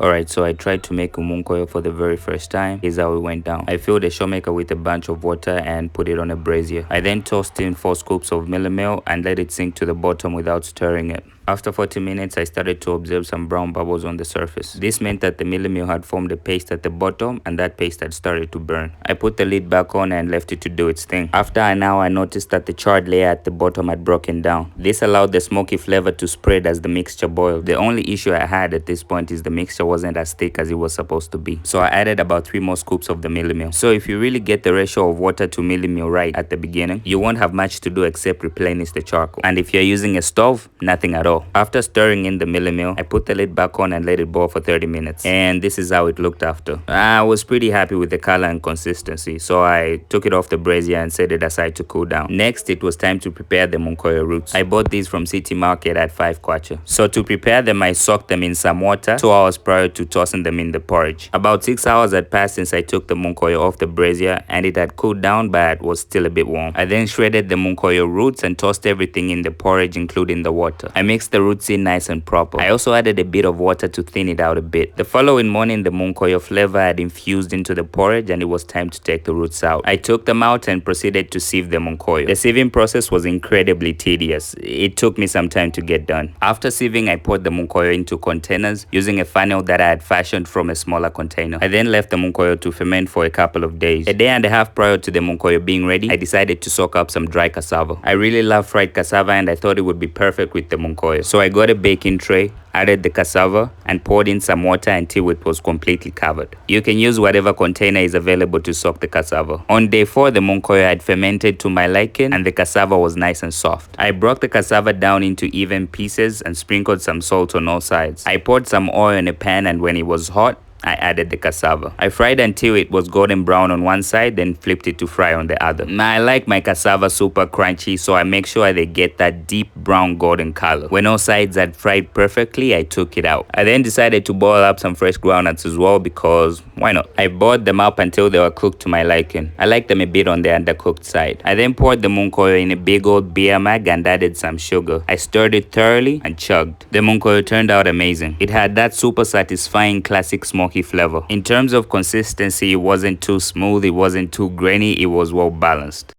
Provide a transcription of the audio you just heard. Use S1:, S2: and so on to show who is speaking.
S1: Alright, so I tried to make UMUNKOYO for the very first time. Here's how it went down. I filled a showmaker with a bunch of water and put it on a brazier. I then tossed in 4 scoops of millimil and let it sink to the bottom without stirring it. After 40 minutes, I started to observe some brown bubbles on the surface. This meant that the millimil had formed a paste at the bottom and that paste had started to burn. I put the lid back on and left it to do its thing. After an hour, I noticed that the charred layer at the bottom had broken down. This allowed the smoky flavor to spread as the mixture boiled. The only issue I had at this point is the mixture wasn't as thick as it was supposed to be. So I added about 3 more scoops of the millimil. So if you really get the ratio of water to millimil right at the beginning, you won't have much to do except replenish the charcoal. And if you're using a stove, nothing at all. After stirring in the millimil, I put the lid back on and let it boil for 30 minutes. And this is how it looked after. I was pretty happy with the color and consistency, so I took it off the brazier and set it aside to cool down. Next, it was time to prepare the UMUNKOYO roots. I bought these from City Market at 5 kwacha. So to prepare them, I soaked them in some water 2 hours prior to tossing them in the porridge. About 6 hours had passed since I took the UMUNKOYO off the brazier and it had cooled down but was still a bit warm. I then shredded the UMUNKOYO roots and tossed everything in the porridge including the water. I mixed the roots in nice and proper. I also added a bit of water to thin it out a bit. The following morning, the UMUNKOYO flavor had infused into the porridge and it was time to take the roots out. I took them out and proceeded to sieve the UMUNKOYO. The sieving process was incredibly tedious. It took me some time to get done. After sieving, I poured the UMUNKOYO into containers using a funnel that I had fashioned from a smaller container. I then left the UMUNKOYO to ferment for a couple of days. A day and a half prior to the UMUNKOYO being ready, I decided to soak up some dry cassava. I really love fried cassava and I thought it would be perfect with the UMUNKOYO. So I got a baking tray, added the cassava and poured in some water until it was completely covered. You can use whatever container is available to soak the cassava. On day 4, the UMUNKOYO had fermented to my liking and the cassava was nice and soft. I broke the cassava down into even pieces and sprinkled some salt on all sides. I poured some oil in a pan and when it was hot, I added the cassava. I fried until it was golden brown on one side, then flipped it to fry on the other. I like my cassava super crunchy, so I make sure they get that deep brown golden color. When all sides had fried perfectly, I took it out. I then decided to boil up some fresh groundnuts as well because why not? I boiled them up until they were cooked to my liking. I like them a bit on the undercooked side. I then poured the UMUNKOYO in a big old beer mug and added some sugar. I stirred it thoroughly and chugged. The UMUNKOYO turned out amazing. It had that super satisfying classic smoky flavor. In terms of consistency, it wasn't too smooth, it wasn't too grainy, it was well balanced.